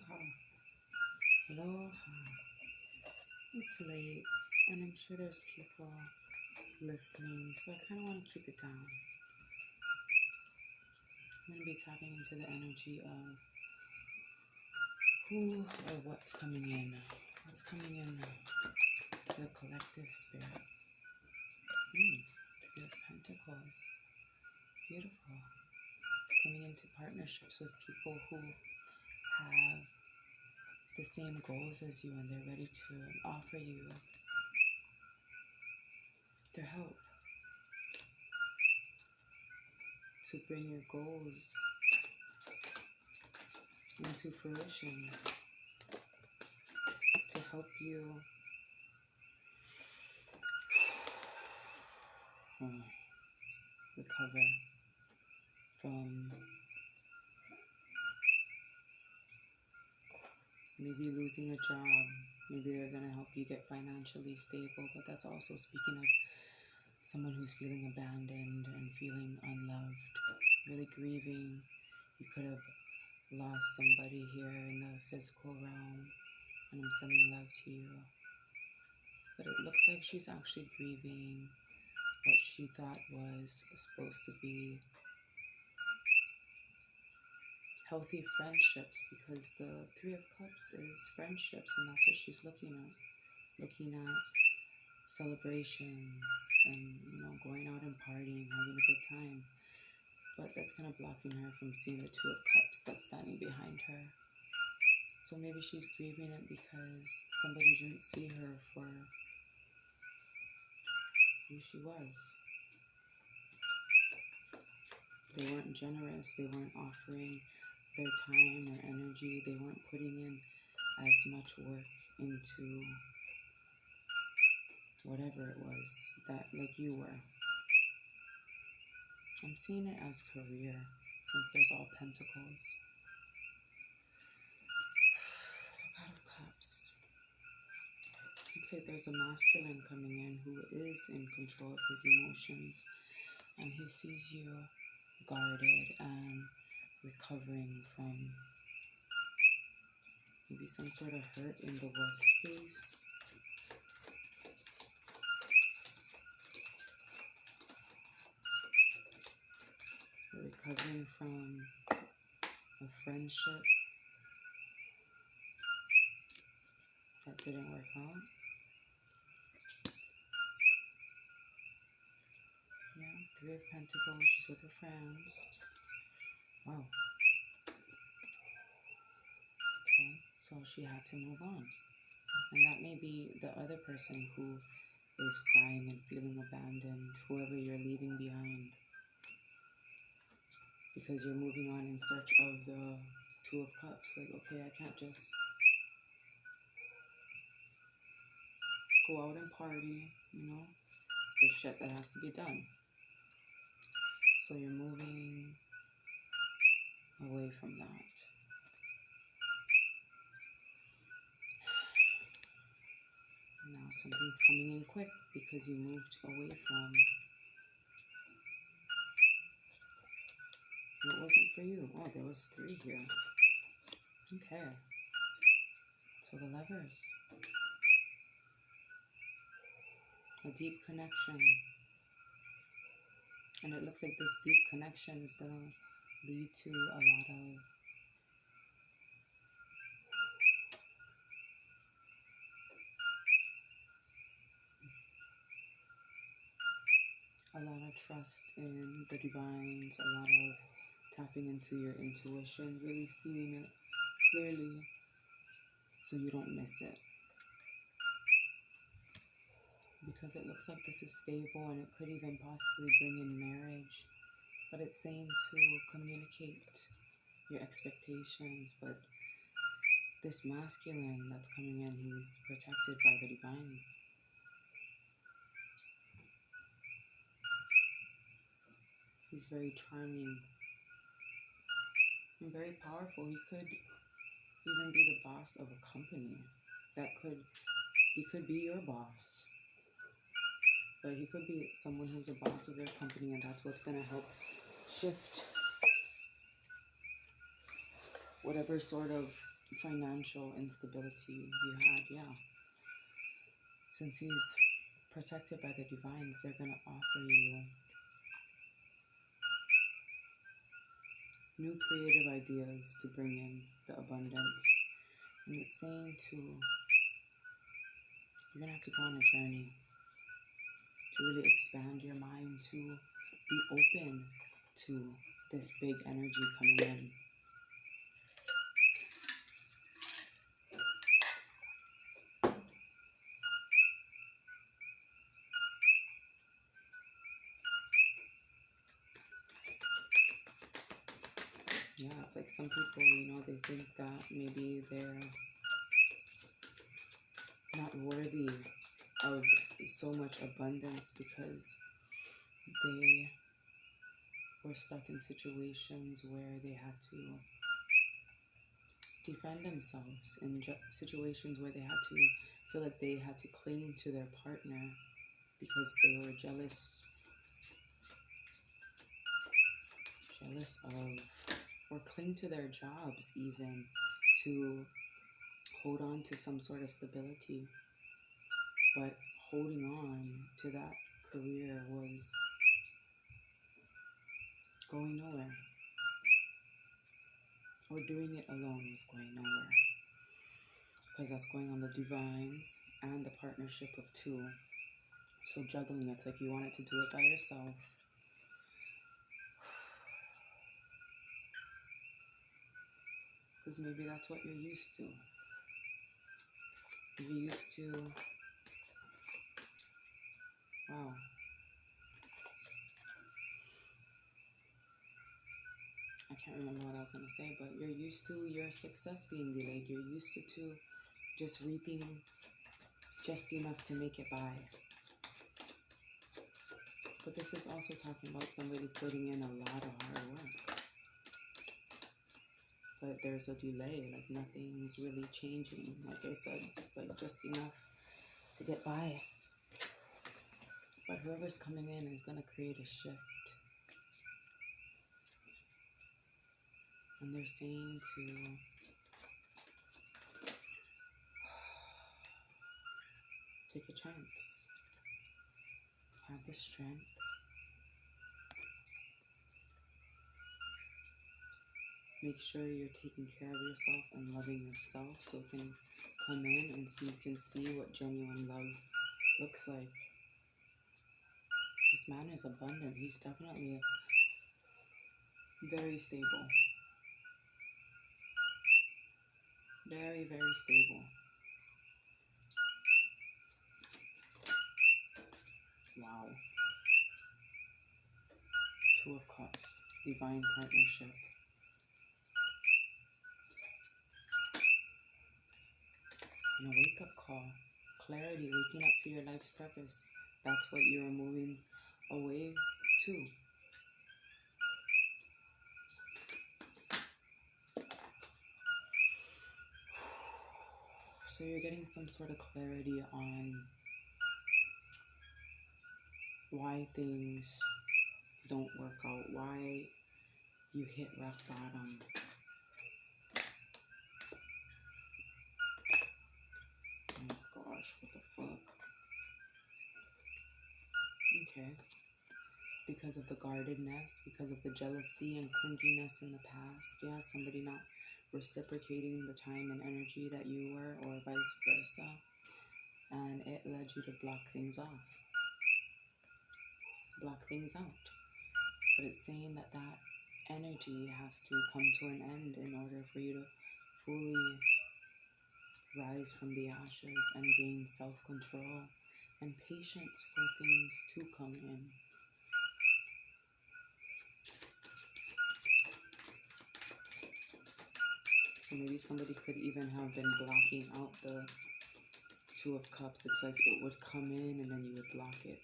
Aloha. Aloha. It's late, and I'm sure there's people listening, so I kind of want to keep it down. I'm going to be tapping into the energy of who or what's coming in. What's coming in the collective spirit. Three of Pentacles. Beautiful. Coming into partnerships with people who have the same goals as you, and they're ready to offer you their help to bring your goals into fruition, to help you recover from maybe losing a job. Maybe they're going to help you get financially stable, but that's also speaking of someone who's feeling abandoned and feeling unloved, really grieving. You could have lost somebody here in the physical realm, and I'm sending love to you. But it looks like she's actually grieving what she thought was supposed to be healthy friendships, because the Three of Cups is friendships, and that's what she's looking at celebrations and, going out and partying, having a good time. But that's kind of blocking her from seeing the Two of Cups that's standing behind her. So maybe she's grieving it because somebody didn't see her for who she was. They weren't generous, they weren't offering their time or energy, they weren't putting in as much work into whatever it was that, like you were. I'm seeing it as career, since there's all Pentacles. The God of Cups. Looks like there's a masculine coming in who is in control of his emotions, and he sees you guarded and recovering from maybe some sort of hurt in the workspace. Recovering from a friendship that didn't work out. Yeah, Three of Pentacles, she's with her friends. Wow. Okay, so she had to move on. And that may be the other person who is crying and feeling abandoned, whoever you're leaving behind. Because you're moving on in search of the Two of Cups. Like, okay, I can't just go out and party, There's shit that has to be done. So you're moving away from that. Now something's coming in quick because you moved away from what wasn't for you. Oh, there was 3 here. Okay. So the Lovers. A deep connection. And it looks like this deep connection is going to lead to a lot of trust in the divines, a lot of tapping into your intuition, really seeing it clearly so you don't miss it. Because it looks like this is stable and it could even possibly bring in marriage. But it's saying to communicate your expectations. But this masculine that's coming in, he's protected by the divines. He's very charming and very powerful. He could even be the boss of a company. He could be your boss. But he could be someone who's a boss of your company, and that's what's going to help shift whatever sort of financial instability you had, yeah. Since he's protected by the divines, they're going to offer you new creative ideas to bring in the abundance. And it's saying you're going to have to go on a journey to really expand your mind, to be open to this big energy coming in. Yeah, it's like some people, they think that maybe they're not worthy of so much abundance because they were stuck in situations where they had to defend themselves, in situations where they had to feel like they had to cling to their partner because they were jealous of, or cling to their jobs even to hold on to some sort of stability. But holding on to that career was going nowhere. Or doing it alone was going nowhere. Because that's going on the divines and the partnership of two. So juggling, it's like you wanted to do it by yourself. Because maybe that's what you're used to. You're used to, wow. I can't remember what I was going to say, but you're used to your success being delayed. You're used to just reaping just enough to make it by. But this is also talking about somebody putting in a lot of hard work. But there's a delay, like nothing's really changing. Like I said, just enough to get by. But whoever's coming in is going to create a shift. And they're saying to take a chance. Have the strength. Make sure you're taking care of yourself and loving yourself so it can come in and so you can see what genuine love looks like. This man is abundant. He's definitely very stable. Very, very stable. Wow. Two of Cups. Divine partnership. And a wake-up call. Clarity, waking up to your life's purpose. That's what you are moving away to. So you're getting some sort of clarity on why things don't work out, why you hit rock bottom. Oh my gosh, what the fuck? Okay. It's because of the guardedness, because of the jealousy and clinginess in the past. Yeah, somebody not reciprocating the time and energy that you were, or vice versa. And it led you to block things off. Block things out. But it's saying that energy has to come to an end in order for you to fully rise from the ashes and gain self-control and patience for things to come in. So maybe somebody could even have been blocking out the Two of Cups. It's like it would come in and then you would block it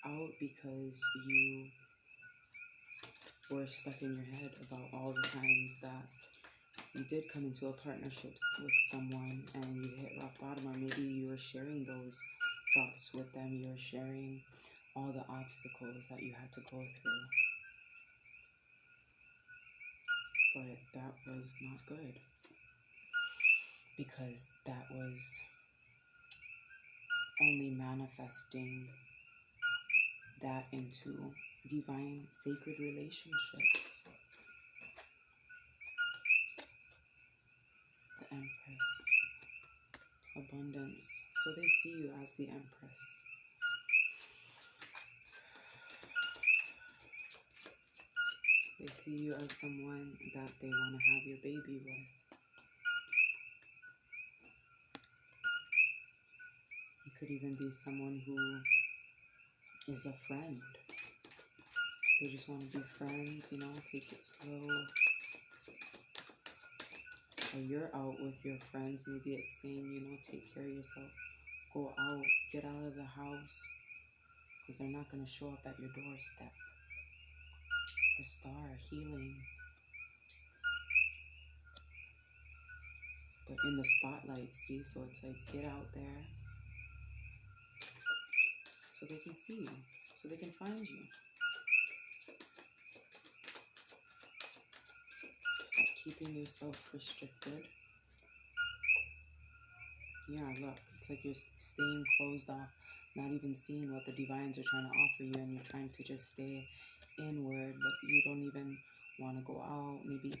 out because you were stuck in your head about all the times that you did come into a partnership with someone and you hit rock bottom, or maybe you were sharing those thoughts with them. You were sharing all the obstacles that you had to go through. But that was not good. because that was only manifesting that into divine sacred relationships. The Empress, abundance. So they see you as the Empress. They see you as someone that they want to have your baby with. You could even be someone who is a friend. They just want to be friends, you know, take it slow. Or you're out with your friends, maybe it's saying, you know, take care of yourself. Go out, get out of the house, because they're not going to show up at your doorstep. The star, healing. But in the spotlight, see, so it's like, get out there so they can see you, so they can find you. Stop keeping yourself restricted. Yeah, look, it's like you're staying closed off, not even seeing what the divines are trying to offer you, and you're trying to just stay inward. Look, you don't even want to go out. Maybe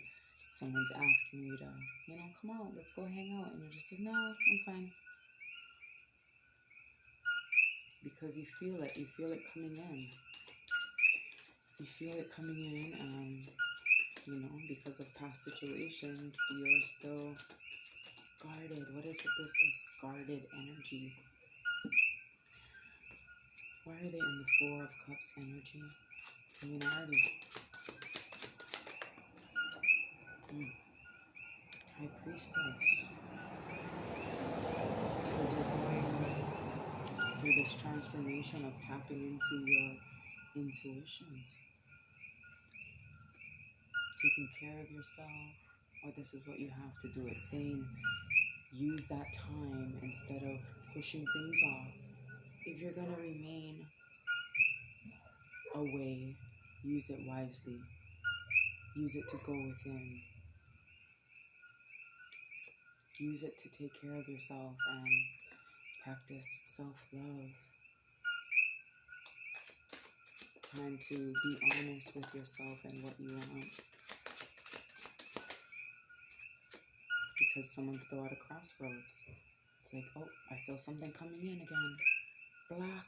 someone's asking you to, you know, come out, let's go hang out, and you're just like, no, I'm fine. Because you feel it coming in. You feel it coming in, you know, because of past situations, you're still guarded. What is with this guarded energy? Why are they in the Four of Cups energy? Communality. High Priestess. Because you're going through this transformation of tapping into your intuition. Taking care of yourself. Or this is what you have to do. It's saying use that time instead of pushing things off. If you're going to remain away, use it wisely. Use it to go within. Use it to take care of yourself and practice self-love. Time to be honest with yourself and what you want. Because someone's still at a crossroads. It's like, oh, I feel something coming in again. Black.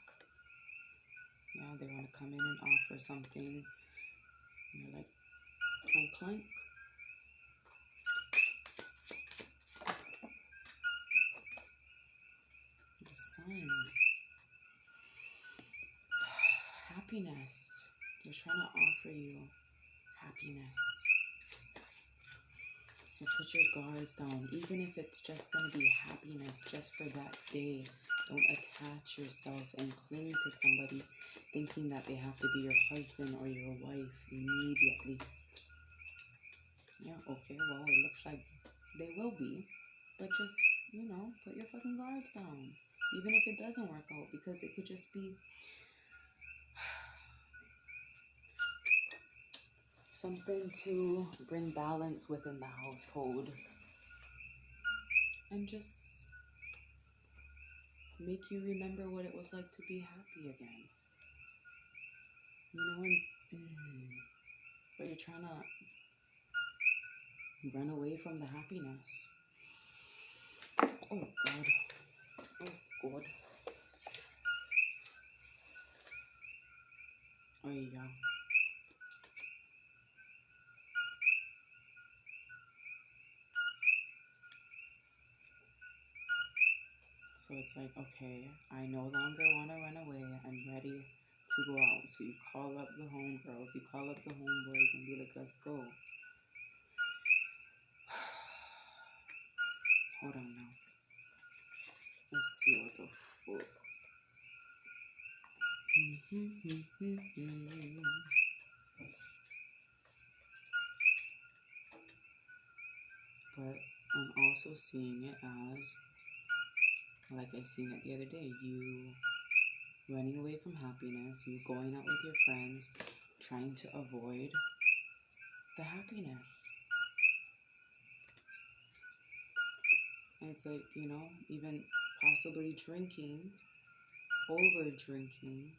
Yeah, they want to come in and offer something. And you're like, clank, clank. The sun. Happiness. They're trying to offer you happiness. So put your guards down. Even if it's just going to be happiness just for that day. Don't attach yourself and cling to somebody thinking that they have to be your husband or your wife immediately. Yeah, okay, well, it looks like they will be. But just, you know, put your fucking guards down. Even if it doesn't work out, because it could just be something to bring balance within the household. And just make you remember what it was like to be happy again. You know, but you're trying to run away from the happiness. Oh, God. Oh, God. Oh, yeah. So it's like, okay, I no longer want to run away. I'm ready to go out. So you call up the homegirls, you call up the homeboys and be like, let's go. Hold on now. Let's see what the fuck. But I'm also seeing it as, like I seen it the other day, you running away from happiness, you going out with your friends, trying to avoid the happiness. And it's like, you know, even possibly drinking, over drinking.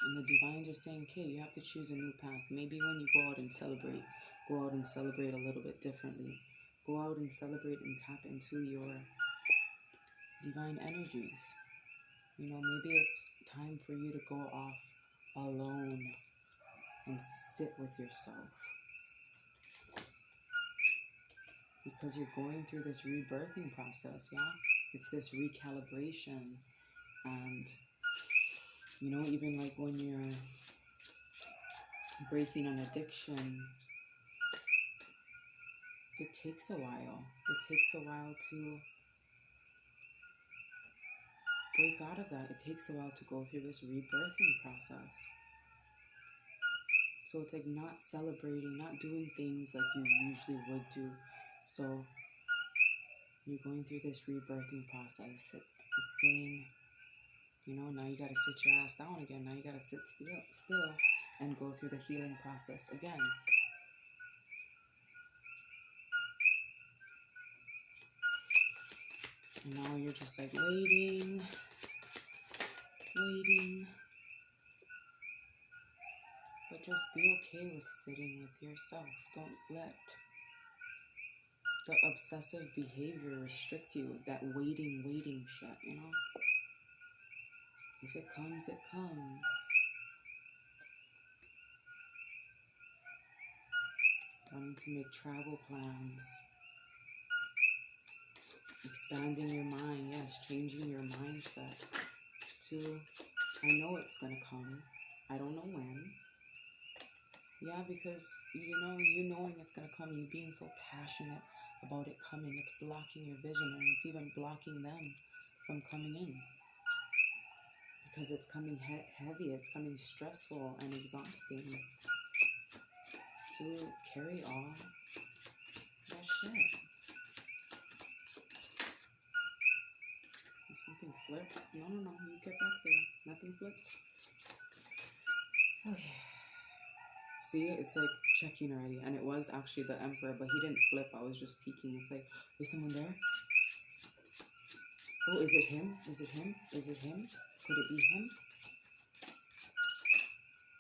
And the divine just saying, okay, you have to choose a new path. Maybe when you go out and celebrate a little bit differently. Go out and celebrate and tap into your divine energies. You know, maybe it's time for you to go off alone and sit with yourself. Because you're going through this rebirthing process, yeah? It's this recalibration. And, you know, even like when you're breaking an addiction, it takes a while. It takes a while to break out of that. It takes a while to go through this rebirthing process. So it's like not celebrating, not doing things like you usually would do. So you're going through this rebirthing process. It's saying, you know, now you got to sit your ass down again. Now you got to sit still and go through the healing process again. And now you're just like waiting. But just be okay with sitting with yourself. Don't let the obsessive behavior restrict you. That waiting shit, you know? If it comes, it comes. Wanting to make travel plans. Expanding your mind, yes, changing your mindset to, I know it's going to come. I don't know when. Yeah, because, you know, you knowing it's going to come, you being so passionate about it coming, it's blocking your vision, and it's even blocking them from coming in. Because it's coming heavy, it's coming stressful and exhausting to carry all that shit. Did something flip? No, you get back there. Nothing flipped? Okay. See, it's like checking already, and it was actually the Emperor, but he didn't flip. I was just peeking. It's like, is someone there? Oh, is it him? Is it him? Is it him? Could it be him?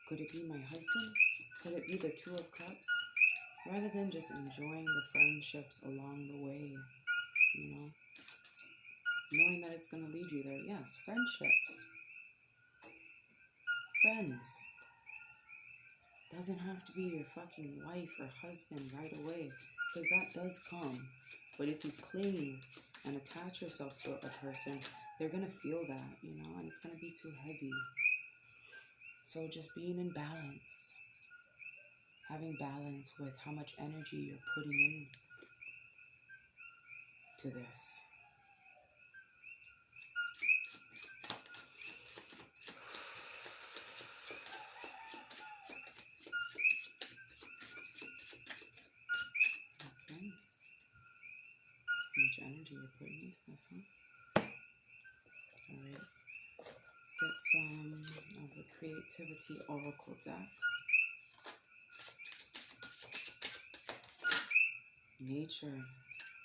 Could it be my husband? Could it be the Two of Cups? Rather than just enjoying the friendships along the way, you know, knowing that it's going to lead you there. Yes, friendships. Friends. Doesn't have to be your fucking wife or husband right away, because that does come. But if you cling and attach yourself to a person, they're going to feel that, you know, and it's going to be too heavy. So just being in balance. Having balance with how much energy you're putting in to this. Okay. How much energy you're putting into this, huh? Alright. Let's get some of the Creativity Oracle deck. Nature.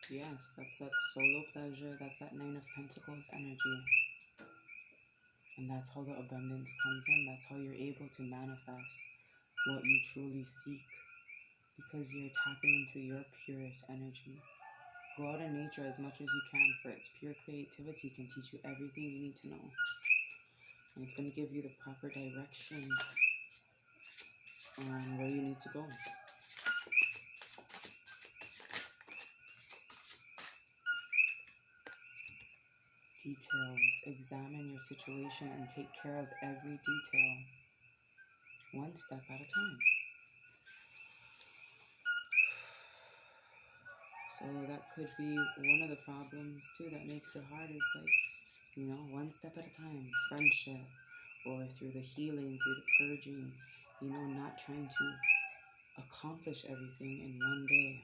Yes, that's that solo pleasure. That's that Nine of Pentacles energy. And that's how the abundance comes in. That's how you're able to manifest what you truly seek. Because you're tapping into your purest energy. Go out in nature as much as you can, for its pure creativity can teach you everything you need to know. And it's going to give you the proper direction on where you need to go. Details. Examine your situation and take care of every detail. One step at a time. So that could be one of the problems too that makes it hard, is like, you know, one step at a time. Friendship, or through the healing, through the purging, you know, not trying to accomplish everything in one day.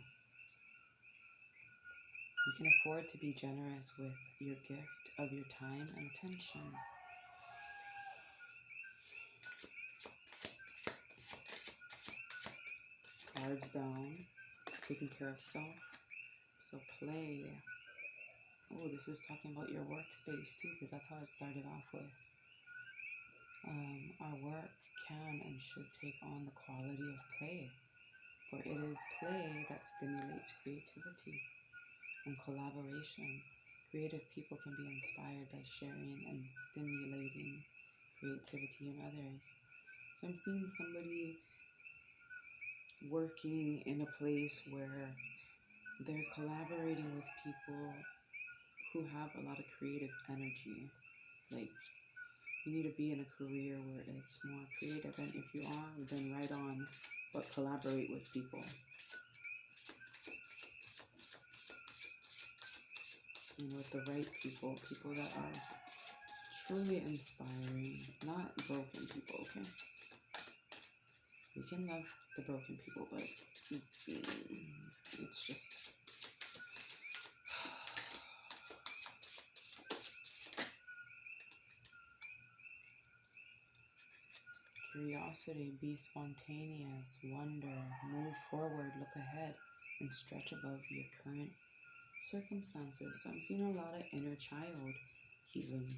You can afford to be generous with your gift of your time and attention. Cards down. taking care of self. So play. Oh, this is talking about your workspace too, because that's how it started off with. Our work can and should take on the quality of play, for it is play that stimulates creativity and collaboration. Creative people can be inspired by sharing and stimulating creativity in others. So I'm seeing somebody working in a place where they're collaborating with people who have a lot of creative energy. Like, you need to be in a career where it's more creative, and if you are, then right on, but collaborate with people. With the right people, people that are truly inspiring, not broken people, okay? We can love the broken people, but it's just... Curiosity, be spontaneous, wonder, move forward, look ahead, and stretch above your current circumstances. So I'm seeing a lot of inner child healing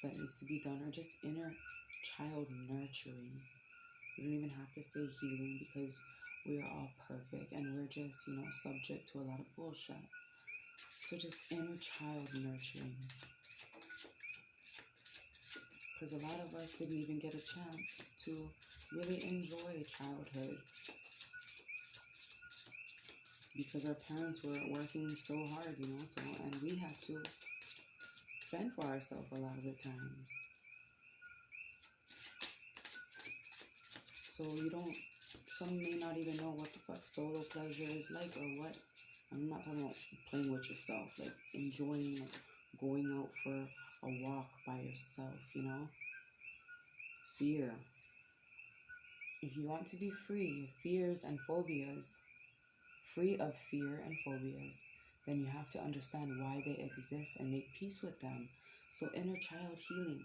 that needs to be done, or just inner child nurturing. We don't even have to say healing, because we're all perfect and we're just, subject to a lot of bullshit. So just inner child nurturing. Because a lot of us didn't even get a chance to really enjoy childhood, because our parents were working so hard, and we had to fend for ourselves a lot of the times. So some may not even know what the fuck solo pleasure is like, or what. I'm not talking about playing with yourself, like enjoying going out for a walk by yourself, Fear. If you want to be free of fear and phobias, then you have to understand why they exist and make peace with them. So inner child healing.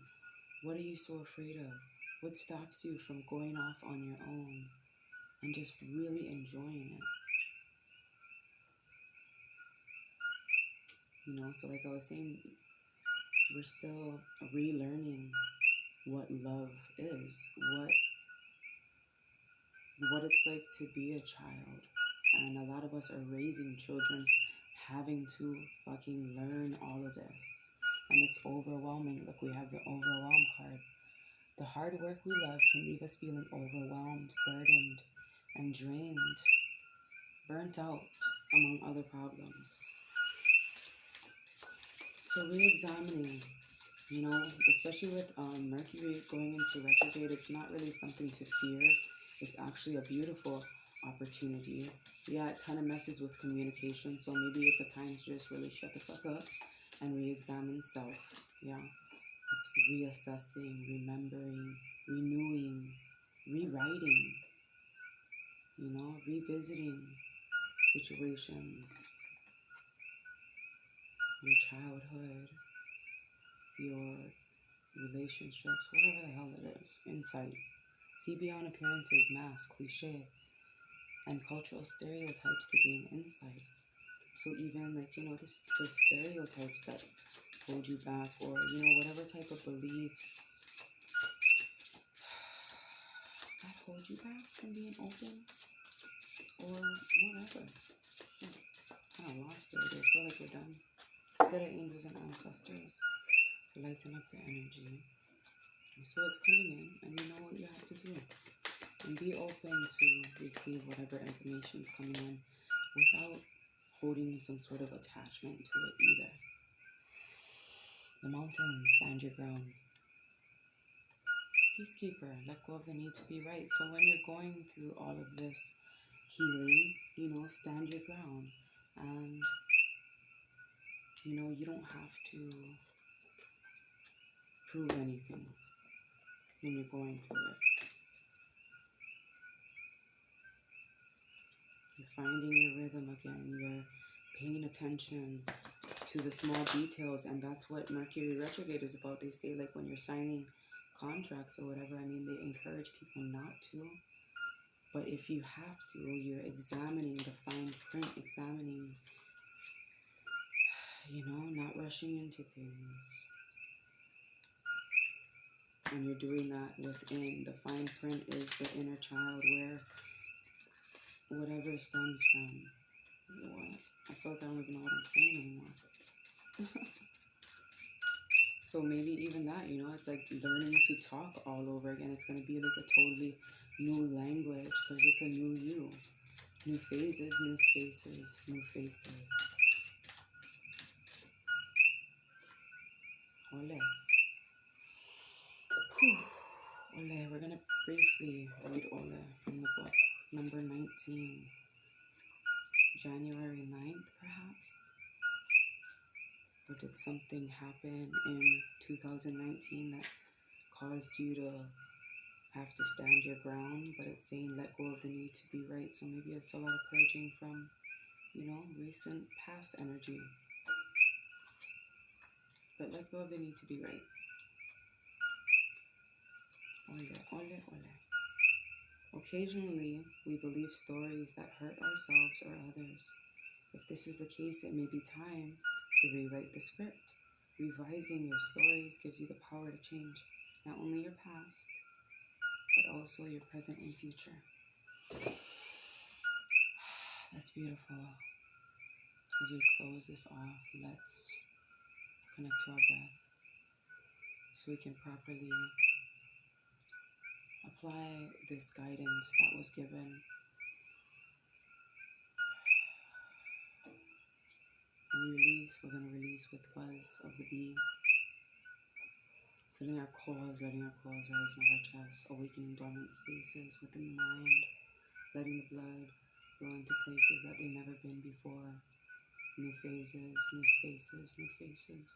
What are you so afraid of? What stops you from going off on your own and just really enjoying it? So like I was saying, we're still relearning what love is, what it's like to be a child. And a lot of us are raising children having to fucking learn all of this. And it's overwhelming. Look, we have the overwhelm card. The hard work we love can leave us feeling overwhelmed, burdened, and drained, burnt out, among other problems. So re-examining, especially with Mercury going into retrograde, it's not really something to fear. It's actually a beautiful opportunity. Yeah, it kind of messes with communication, so maybe it's a time to just really shut the fuck up and re-examine self. Yeah, it's reassessing, remembering, renewing, rewriting, revisiting situations, your childhood, your relationships, whatever the hell it is. Insight. See beyond appearances, masks, cliche, and cultural stereotypes to gain insight. So even the stereotypes that hold you back, or whatever type of beliefs that hold you back from being open, or whatever. Shit, kind of lost it. I feel like we're done. Let's get our angels and ancestors to lighten up the energy. So it's coming in, and you know what you have to do. And be open to receive whatever information is coming in without holding some sort of attachment to it either. The mountains, stand your ground. Peacekeeper, let go of the need to be right. So when you're going through all of this healing, stand your ground. And, you don't have to prove anything when you're going through it. You're finding your rhythm again. You're paying attention to the small details, and that's what Mercury retrograde is about. They say, when you're signing contracts or whatever, they encourage people not to, But if you have to, or you're examining the fine print, examining, not rushing into things. And you're doing that within. The fine print is the inner child, where whatever stems from. What? I feel like I don't even know what I'm saying anymore. So maybe even that, it's like learning to talk all over again. It's going to be like a totally new language, because it's a new you. New phases, new spaces, new faces. Ole. Whew. Ole. We're going to briefly read Ole from the book, number 19. January 9th, perhaps? Or did something happen in 2019 that caused you to have to stand your ground? But it's saying let go of the need to be right. So maybe it's a lot of purging from, recent past energy. But let go of the need to be right. Ole, ole, ole. Occasionally, we believe stories that hurt ourselves or others. If this is the case, it may be time to rewrite the script. Revising your stories gives you the power to change not only your past, but also your present and future. That's beautiful. As we close this off, let's connect to our breath so we can properly apply this guidance that was given. We're going to release with buzz of the bee. Filling our cores, letting our cores rise from our chest, awakening dormant spaces within the mind, letting the blood flow into places that they've never been before. New phases, new spaces, new faces.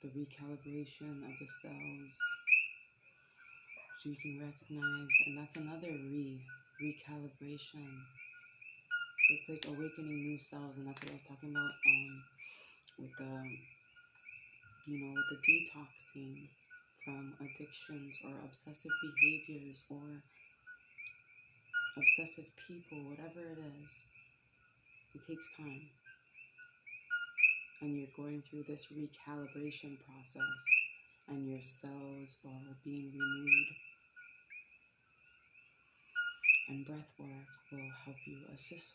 The recalibration of the cells, so you can recognize, and that's another recalibration. So it's like awakening new cells, and that's what I was talking about with the with the detoxing from addictions or obsessive behaviors or obsessive people, whatever it is. It takes time. And you're going through this recalibration process, and your cells are being renewed. And breath work will help you assist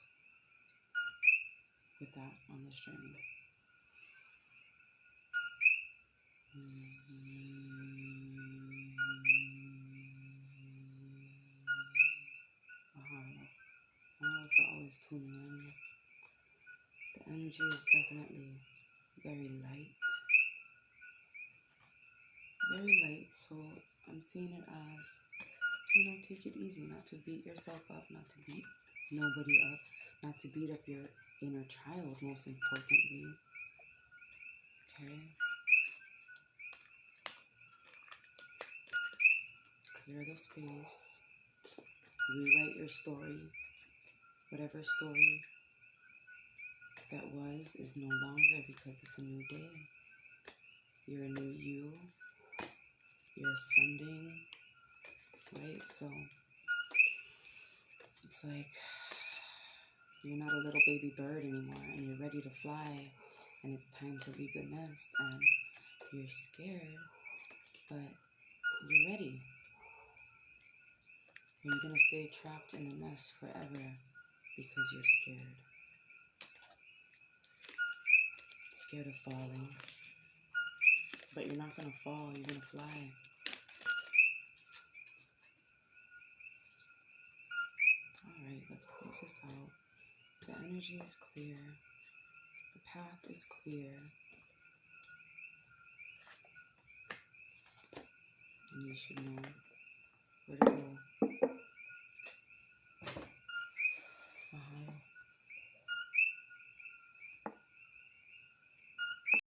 with that on this journey. Mahalo for always tuning in. The energy is definitely very light. Very light, so I'm seeing it as, take it easy, not to beat yourself up, not to beat nobody up, not to beat up your inner child, most importantly. Okay? Clear the space. Rewrite your story. Whatever story that was is no longer, because it's a new day. You're a new you. You're ascending. Right? So it's like you're not a little baby bird anymore, and you're ready to fly, and it's time to leave the nest, and you're scared, but you're ready. Or you're going to stay trapped in the nest forever because you're scared. Scared of falling. But you're not going to fall, you're going to fly. Alright, let's close this out. The energy is clear. The path is clear. And you should know where to go